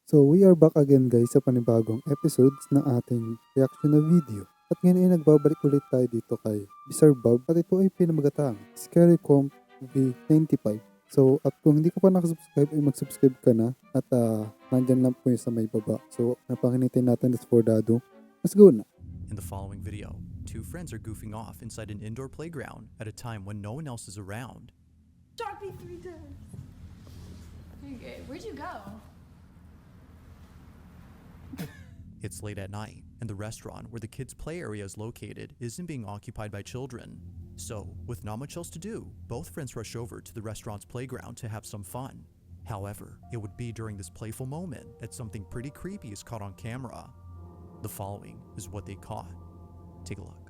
So we are back again guys sa panibagong episodes ng ating reaction na video. At ngayon ay nagbabalik ulit tayo dito kay 𝗙𝗢𝗟𝗪𝗪 at ito ay pinamagatang 𝗙𝗢𝗟𝗪𝗪 V95. So at kung hindi ka pa nakasubscribe ay mag-subscribe ka na at nandyan lang po yung sa may baba. So napakinitin natin this for dado. Let's go na. In the following video, two friends are goofing off inside an indoor playground at a time when no one else is around. Shot me 3 times. Okay, where'd you go? It's late at night, and the restaurant where the kids' play area is located isn't being occupied by children. So, with not much else to do, both friends rush over to the restaurant's playground to have some fun. However, it would be during this playful moment that something pretty creepy is caught on camera. The following is what they caught. Take a look.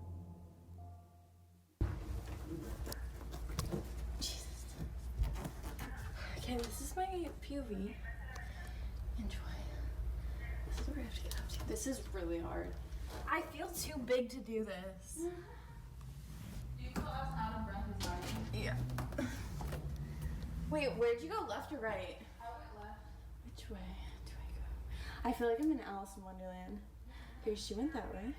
Jesus. Okay, this is my POV. Enjoy. This is where I have to get up to. This is really hard. I feel too big to do this. Do you feel as out of breath as I am? Yeah. Wait, where'd you go, left or right? I went left. Which way do I go? I feel like I'm in Alice in Wonderland. Here, she went that way.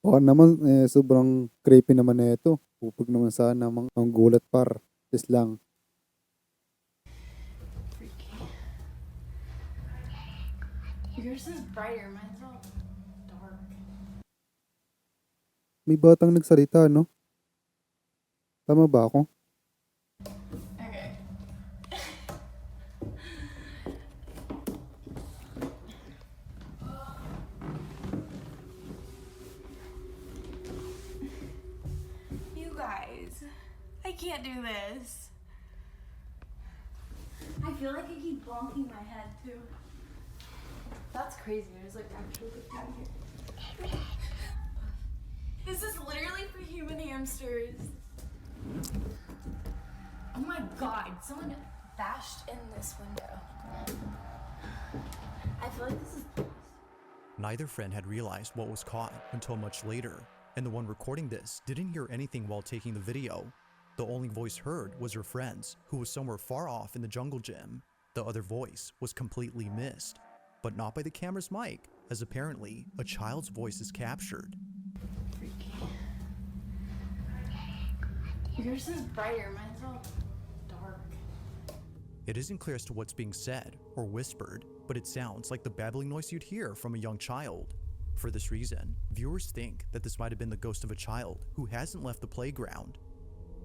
O naman sobrang creepy naman na ito. Pupag naman sana ang gulat par. Just lang. Freaky. Yours is brighter, mine's all dark. May batang nagsalita, no? Tama ba ako? Okay. You guys, I can't do this. I feel like I keep bonking my head too. That's crazy. There's like actual good down here. This is literally for human hamsters. Oh my god, someone bashed in this window. I feel like this is. Neither friend had realized what was caught until much later, and the one recording this didn't hear anything while taking the video. The only voice heard was her friend's, who was somewhere far off in the jungle gym. The other voice was completely missed, but not by the camera's mic, as apparently a child's voice is captured. Freaky. Yours is brighter, mine's all dark. It isn't clear as to what's being said or whispered, but it sounds like the babbling noise you'd hear from a young child. For this reason, viewers think that this might have been the ghost of a child who hasn't left the playground.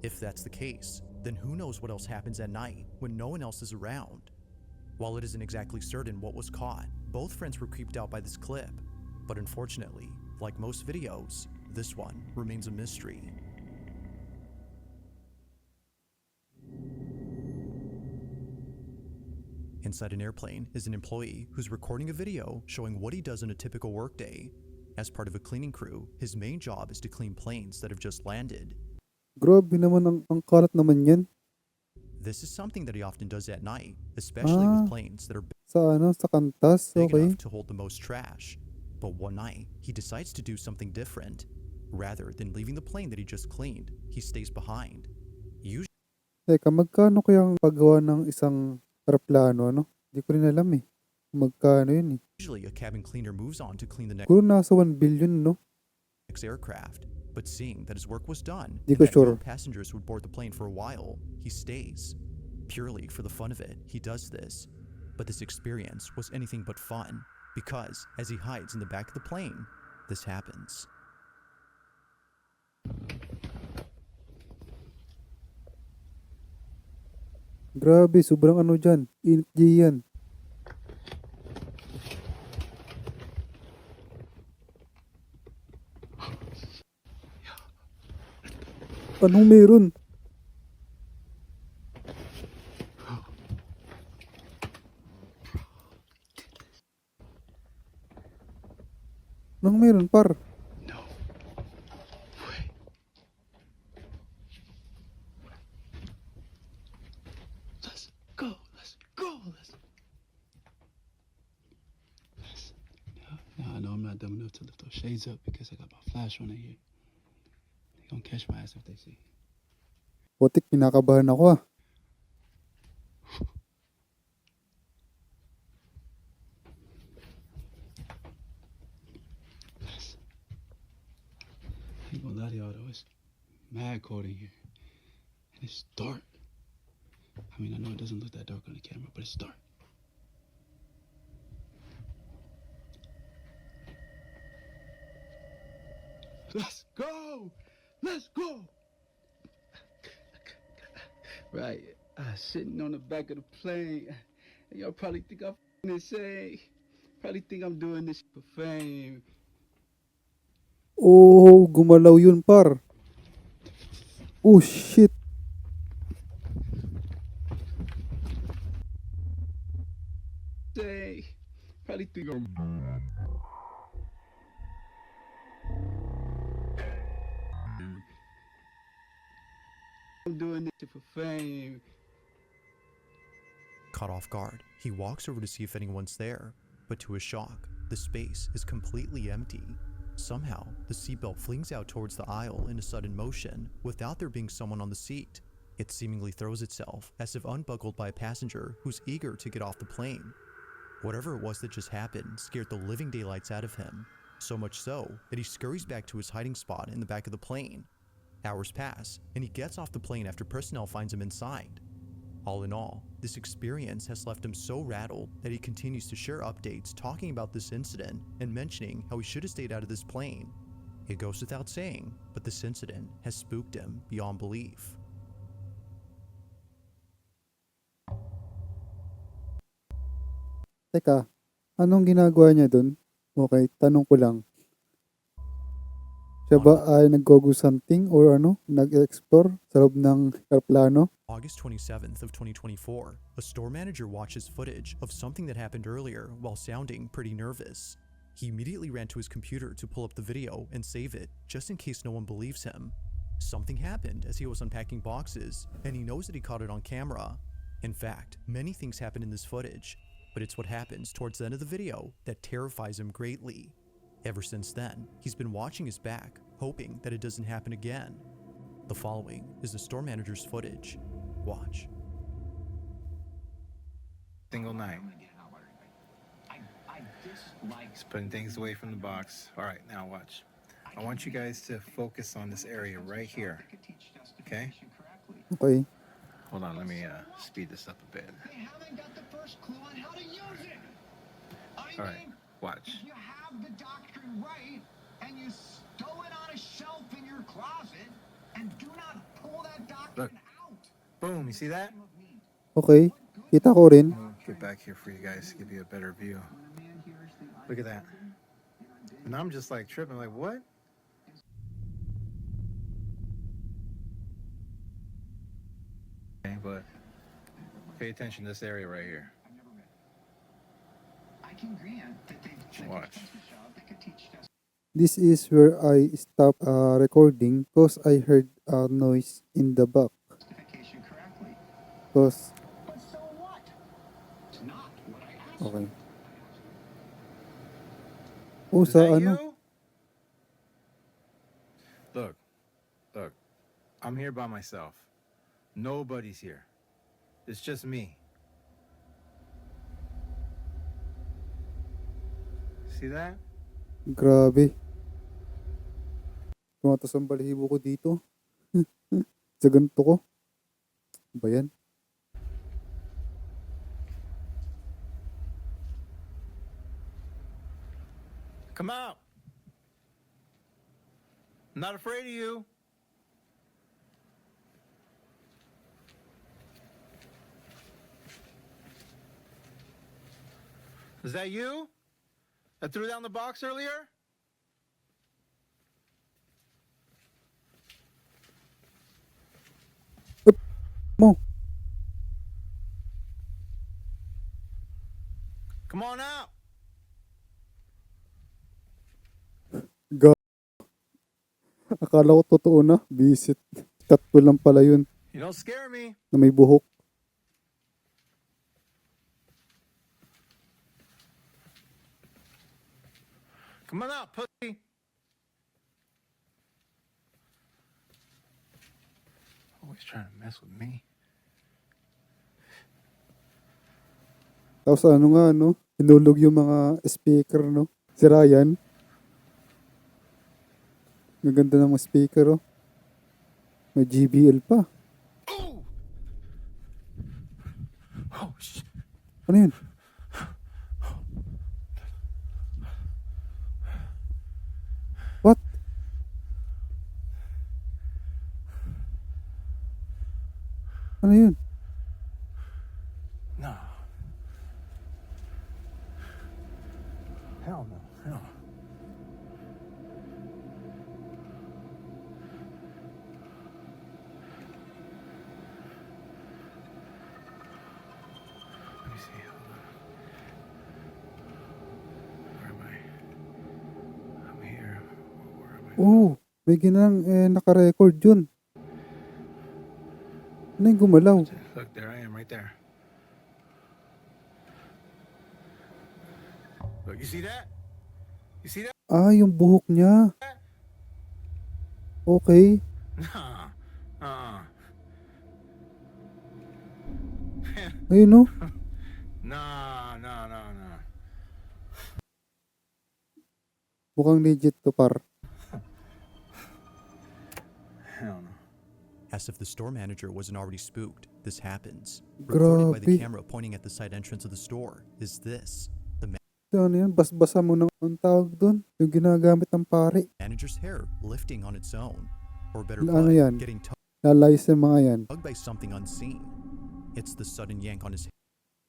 If that's the case, then who knows what else happens at night when no one else is around. While it isn't exactly certain what was caught, both friends were creeped out by this clip. But unfortunately, like most videos, this one remains a mystery. Inside an airplane is an employee who's recording a video showing what he does in a typical workday. As part of a cleaning crew, his main job is to clean planes that have just landed. Grabe naman ang kalat naman yan. This is something that he often does at night, especially with planes that are Sa kantas, big okay. enough to hold the most trash. But one night, he decides to do something different. Rather than leaving the plane that he just cleaned, he stays behind. Teka, magkano kayang paggawa ng isang aeroplano, ano? Hindi ko rin alam eh. Magkano yun eh. Usually, a cabin cleaner moves on to clean the next Siguro nasa 1 billion, no? aircraft. But seeing that his work was done, Di and ko that sure. no passengers would board the plane for a while, he stays. Purely for the fun of it, he does this. But this experience was anything but fun, because as he hides in the back of the plane, this happens. Grabe, sobrang ano dyan. Init yan. Anong meron? Anong meron, par? No. Wait. Let's go. Let's go. No, I'm not dumb enough to lift those shades up because I got my flash on it here. They gonna catch my ass if they see. Putik, kinakabahan ako ah. lie to y'all though, it's mad cold in here. And it's dark. I mean, I know it doesn't look that dark on the camera, but it's dark. Let's go! Let's go! Right, sitting on the back of the plane. And y'all probably think I'm insane. Probably think I'm doing this for fame. Oh, gumalaw yun, par. Oh, shit. Say, probably think I'm doing this for fame. Caught off guard, he walks over to see if anyone's there, but to his shock, the space is completely empty. Somehow, the seatbelt flings out towards the aisle in a sudden motion without there being someone on the seat. It seemingly throws itself as if unbuckled by a passenger who's eager to get off the plane. Whatever it was that just happened scared the living daylights out of him, so much so that he scurries back to his hiding spot in the back of the plane. Hours pass, and he gets off the plane after personnel finds him inside. All in all, this experience has left him so rattled that he continues to share updates talking about this incident and mentioning how he should have stayed out of this plane. It goes without saying, but this incident has spooked him beyond belief. Teka, anong ginagawa niya dun? Okay, tanong ko lang. Siya ba ay nag-go something or ano, nag-explore sa loob ng aeroplano? August 27th of 2024, a store manager watches footage of something that happened earlier while sounding pretty nervous. He immediately ran to his computer to pull up the video and save it, just in case no one believes him. Something happened as he was unpacking boxes, and he knows that he caught it on camera. In fact, many things happened in this footage, but it's what happens towards the end of the video that terrifies him greatly. Ever since then, he's been watching his back, hoping that it doesn't happen again. The following is the store manager's footage. Watch. Single night. Just putting things away from the box. All right, now watch. I want you guys to focus on this area right here. Okay? Okay. Hold on, let me speed this up a bit. They haven't got the first clue on how to use it. All right, watch. If you have the doctrine right and you stow it on a shelf in your closet and do not pull that doctrine Look. out. Boom, you see that? Okay. Kita ko rin. I'll get back here for you guys to give you a better view. Look at that. And I'm just like tripping, like, what? Okay, but pay attention to this area right here. I can grant that they Watch. could teach us. This is where I stopped recording because I heard a noise in the back. Justification correctly. Because, But so what? It's not what I asked. okay. Oh, Is sa that ano? you? Look, I'm here by myself. Nobody's here. It's just me. See that? Grabe. Tumatas ang balahibo ko dito. Sa ganito ko. Ba yan? Come out. I'm not afraid of you. Is that you? That threw down the box earlier? Mo. Come on out. Akala ko totoo na. Visit. Tatlo lang pala yun You don't scare me. na may buhok. Come on out, pussy. Always trying to mess with me. Tapos ano nga, no? Hinulog yung mga speaker, no? Si Ryan. Ang ganda ng mga speaker, oh. May GBL pa. Oh, shit. Ano yun? What? Ano yun? No. Hell no. No. Let me see. Hold on. Where am I? I'm here. Where am I? Oh, may ginang naka-record yun. Ano yung gumalaw? Look, there I am right there. Look, you see that? You see that? Ah, yung buhok niya. Okay. Nah. Ayun, no? Nah, nah, nah, nah. Mukhang legit to, par. Hell no. As if the store manager wasn't already spooked, this happens. Recorded by the Grabe. camera pointing at the side entrance of the store is this. The So, ano yan? Basbasa mo ng ang tawag doon. Yung ginagamit ng pare. manager's hair lifting on its own. Or better Ano put, yan? getting Lalayas yung mga yan. tugged by something unseen. It's the sudden yank on his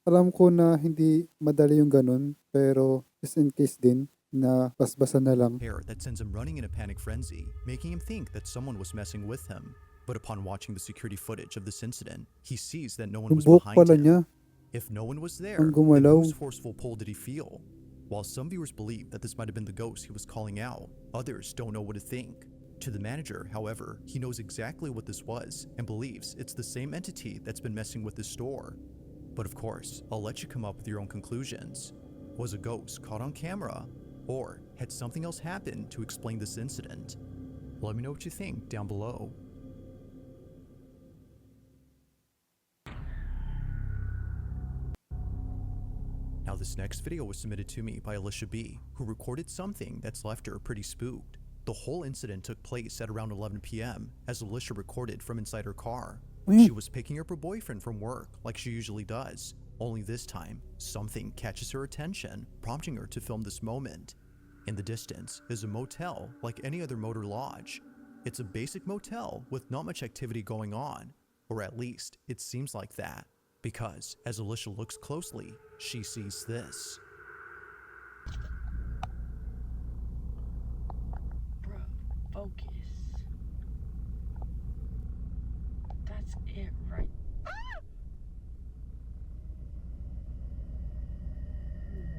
Alam ko na hindi madali yung ganun. Pero, just in case din, na basbasa na lang. hair that sends him running in a panic frenzy, making him think that someone was messing with him. But upon watching the security footage of this incident, he sees that no one Yung was buhok behind pala him. niya. If no one was there, Ang then gumalaw. whose forceful pull did he feel? While some viewers believe that this might have been the ghost he was calling out, others don't know what to think. To the manager, however, he knows exactly what this was and believes it's the same entity that's been messing with the store. But of course, I'll let you come up with your own conclusions. Was a ghost caught on camera? Or had something else happened to explain this incident? Let me know what you think down below. Now this next video was submitted to me by 𝗙𝗢𝗟𝗡, who recorded something that's left her pretty spooked. The whole incident took place at around 11 p.m. as 𝗙𝗢𝗟 recorded from inside her car. She was picking up her boyfriend from work like she usually does, only this time, something catches her attention, prompting her to film this moment. In the distance is a motel like any other motor lodge. It's a basic motel with not much activity going on, or at least it seems like that, because as 𝗙𝗢𝗟 looks closely, she sees this. Bro, focus. That's it right.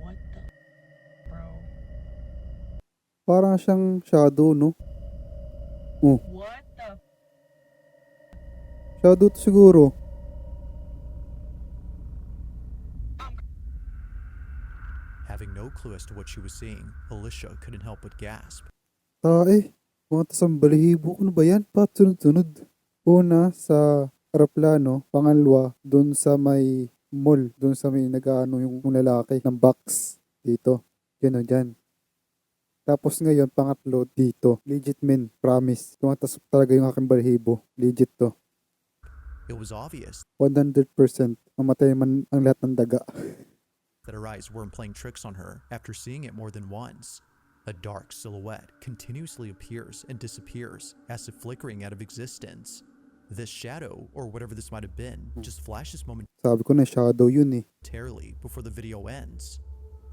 What the bro? Parang siyang shadow, no? Oh, What the shadow to siguro. Having no clue as to what she was seeing, 𝗙𝗟𝗟 couldn't help but gasp. Tae, mga tasang balihibo. Ano ba yan? Ba't sunod-sunod? Una, sa aeroplano. Pangalawa, dun sa may mall. Dun sa may nag-ano yung lalaki ng box. Dito. Yan o, dyan. Tapos ngayon, pangatlo, dito. Legit men, promise. Tumatas talaga yung aking balihibo. Legit to. It was obvious 100% mamatay man ang lahat ng daga. that her eyes weren't playing tricks on her after seeing it more than once. A dark silhouette continuously appears and disappears as if flickering out of existence. This shadow, or whatever this might have been, just flashes Sabi ko na, shadow yun eh. momentarily before the video ends.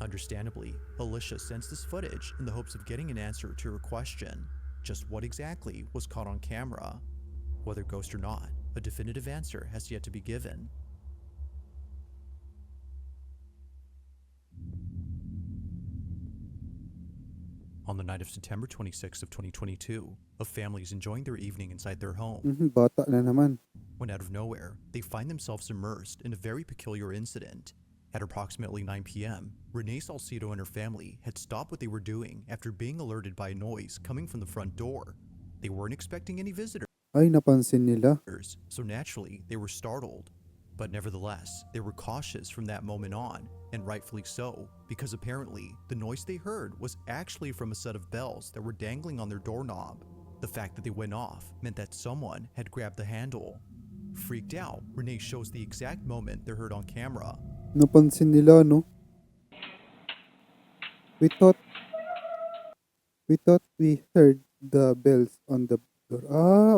Understandably, 𝗙𝗟𝗟 sends this footage in the hopes of getting an answer to her question. Just what exactly was caught on camera? Whether ghost or not, a definitive answer has yet to be given. On the night of September 26th of 2022, a family is enjoying their evening inside their home. Bata na naman. When out of nowhere, they find themselves immersed in a very peculiar incident. At approximately 9 p.m., Renee Salcido and her family had stopped what they were doing after being alerted by a noise coming from the front door. They weren't expecting any visitors, Ay, napansin nila. so naturally they were startled. But nevertheless, they were cautious from that moment on, and rightfully so, because apparently the noise they heard was actually from a set of bells that were dangling on their doorknob. The fact that they went off meant that someone had grabbed the handle. Freaked out, Renee shows the exact moment they're heard on camera. Napansin nila, no? We thought we heard the bells on the door.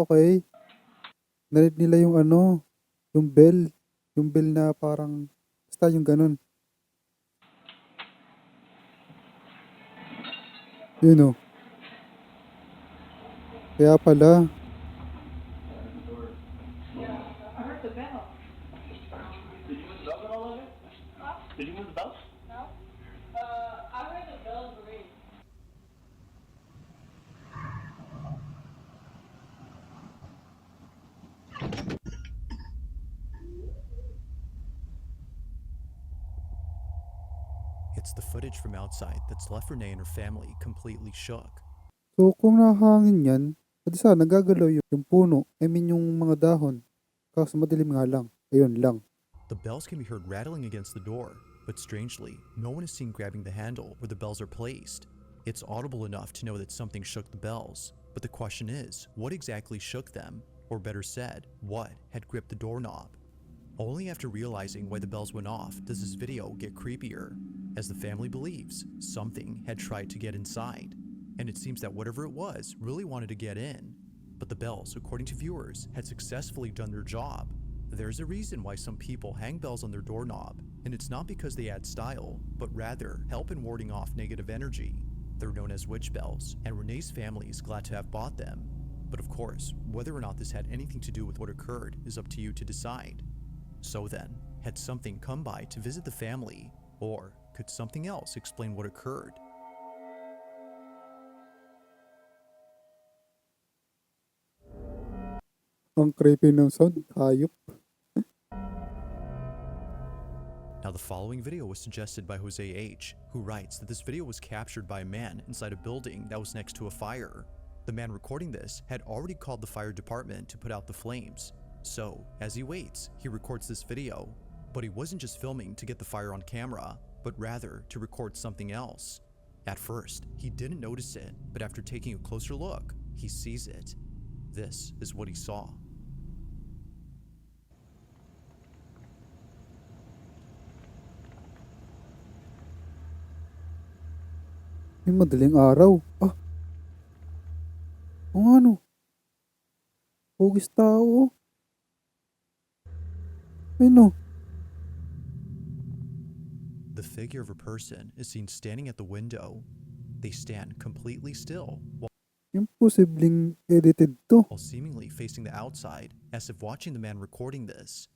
Okay. Narinig nila yung yung bell. Yung bell na parang, basta yung ganun. Yun, oh. Kaya pala. It's the footage from outside that's left Renee and her family completely shook. So, kung nahangin yan, pwede sana nagagalaw yung puno. I mean, yung mga dahon. Kaso madilim nga lang. Ayun lang. The bells can be heard rattling against the door, but strangely, no one is seen grabbing the handle where the bells are placed. It's audible enough to know that something shook the bells, but the question is, what exactly shook them? Or better said, what had gripped the doorknob? Only after realizing why the bells went off does this video get creepier, as the family believes something had tried to get inside, and it seems that whatever it was really wanted to get in. But the bells, according to viewers, had successfully done their job. There's a reason why some people hang bells on their doorknob, and it's not because they add style, but rather help in warding off negative energy. They're known as witch bells, and Renee's family is glad to have bought them. But of course, whether or not this had anything to do with what occurred is up to you to decide. So then, had something come by to visit the family, or could something else explain what occurred? Ang creepy ng sound. Hayop. Now the following video was suggested by Jose H, who writes that this video was captured by a man inside a building that was next to a fire. The man recording this had already called the fire department to put out the flames. So, as he waits, he records this video. But he wasn't just filming to get the fire on camera, but rather to record something else. At first, he didn't notice it, but after taking a closer look, he sees it. This is what he saw. Yung madaling araw. Kung ano? Hugis tao. Ano? The figure of a person is seen standing at the window. They stand completely still Yung posibleng edited to. while seemingly facing the outside, as if watching the man recording this.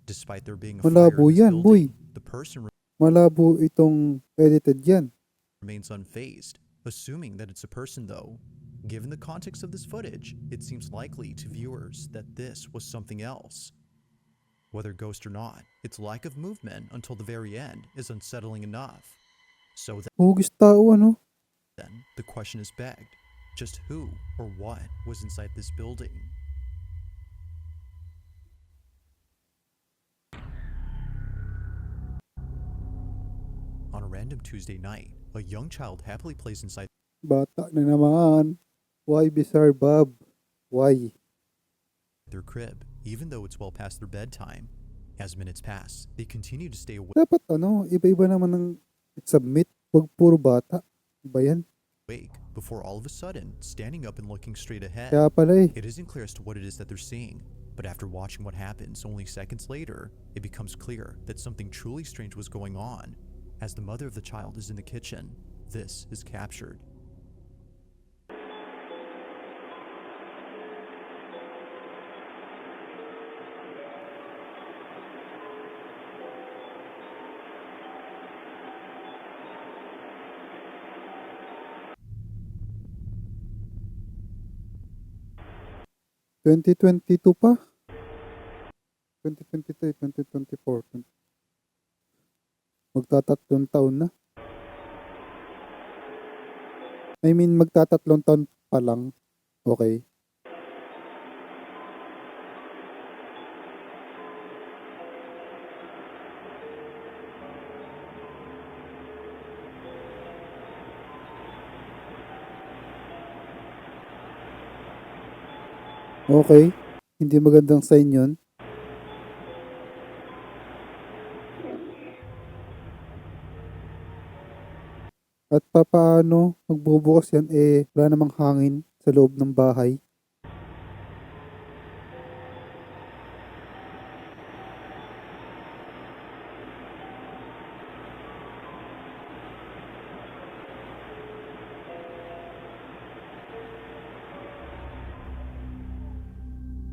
Despite there being a Malabo fire in this yan, boy. building, the person Malabo itong edited yan. remains unfazed, assuming that it's a person though. Given the context of this footage, it seems likely to viewers that this was something else. Whether ghost or not, its lack of movement until the very end is unsettling enough. So Hugis tao, ano? then, the question is begged, just who or what was inside this building? On a random Tuesday night, a young child happily plays inside Bata na naman. Why bizarre, Bob? Why? their crib, even though it's well past their bedtime. As minutes pass, they continue to stay Dapat iba-iba naman ng submit. Huwag puro bata. Iba yan. awake before all of a sudden standing up and looking straight ahead. Kaya pala eh. It isn't clear as to what it is that they're seeing, but after watching what happens only seconds later, it becomes clear that something truly strange was going on. As the mother of the child is in the kitchen, this is captured. $2022 pa? 2023, 2024. Magtatatlong taon na. I mean, magtatatlong taon pa lang. Okay. Okay, hindi magandang sign yun. At papaano magbubukas yan wala namang hangin sa loob ng bahay.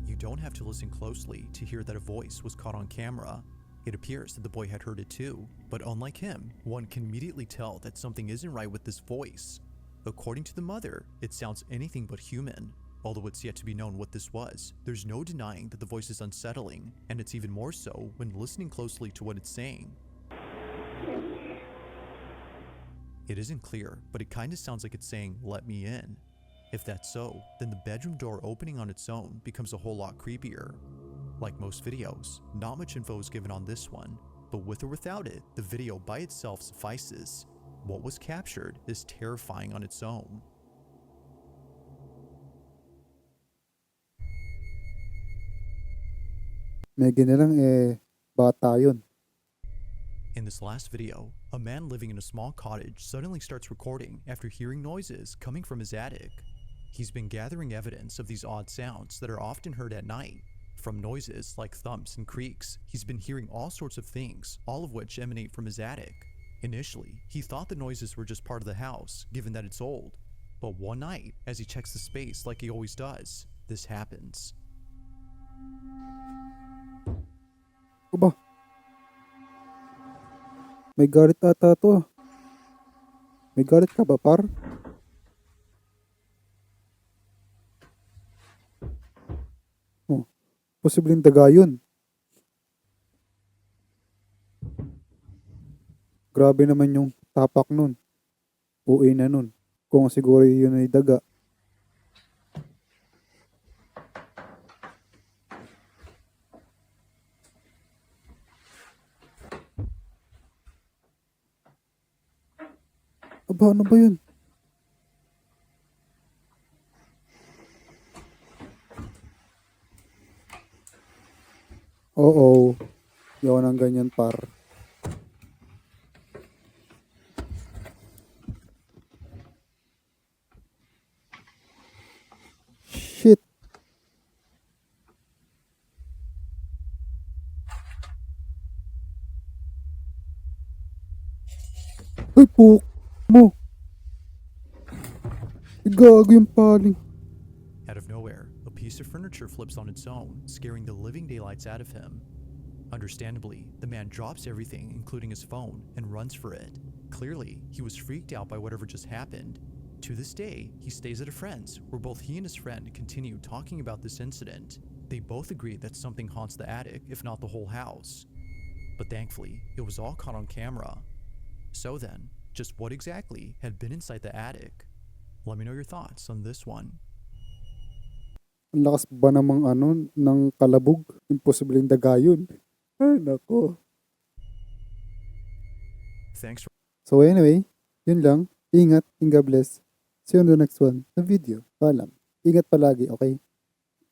You don't have to listen closely to hear that a voice was caught on camera. It appears that the boy had heard it too, but unlike him, one can immediately tell that something isn't right with this voice. According to the mother, it sounds anything but human. Although it's yet to be known what this was, there's no denying that the voice is unsettling, and it's even more so when listening closely to what it's saying. It isn't clear, but it kinda sounds like it's saying, "Let me in." If that's so, then the bedroom door opening on its own becomes a whole lot creepier. Like most videos, not much info is given on this one, but with or without it, the video by itself suffices. What was captured is terrifying on its own. May ginilang bata yun. In this last video, a man living in a small cottage suddenly starts recording after hearing noises coming from his attic. He's been gathering evidence of these odd sounds that are often heard at night. From noises like thumps and creaks, he's been hearing all sorts of things, all of which emanate from his attic. Initially, he thought the noises were just part of the house, given that it's old. But one night, as he checks the space like he always does, this happens. Aba, may galit ata to. May galit ka ba, par? Oh, posibleng daga yun. Grabe naman yung tapak nun. Uwi na nun. Kung siguro yun ay daga. Aba, ano ba yun? Oo. Yaw ng ganyan, par. Shit. Ay, puk mo. Gago yung paling. Out of nowhere, a piece of furniture flips on its own, scaring the living daylights out of him. Understandably, the man drops everything, including his phone, and runs for it. Clearly, he was freaked out by whatever just happened. To this day, he stays at a friend's, where both he and his friend continue talking about this incident. They both agree that something haunts the attic, if not the whole house. But thankfully, it was all caught on camera. So then, just what exactly had been inside the attic? Let me know your thoughts on this one. Ang lakas ba namang ng kalabog? Imposibleng daga yun. Ay, nako. Thanks for So anyway, yun lang. Ingat and God bless. See you on the next one na video. Paalam. Ingat palagi, okay?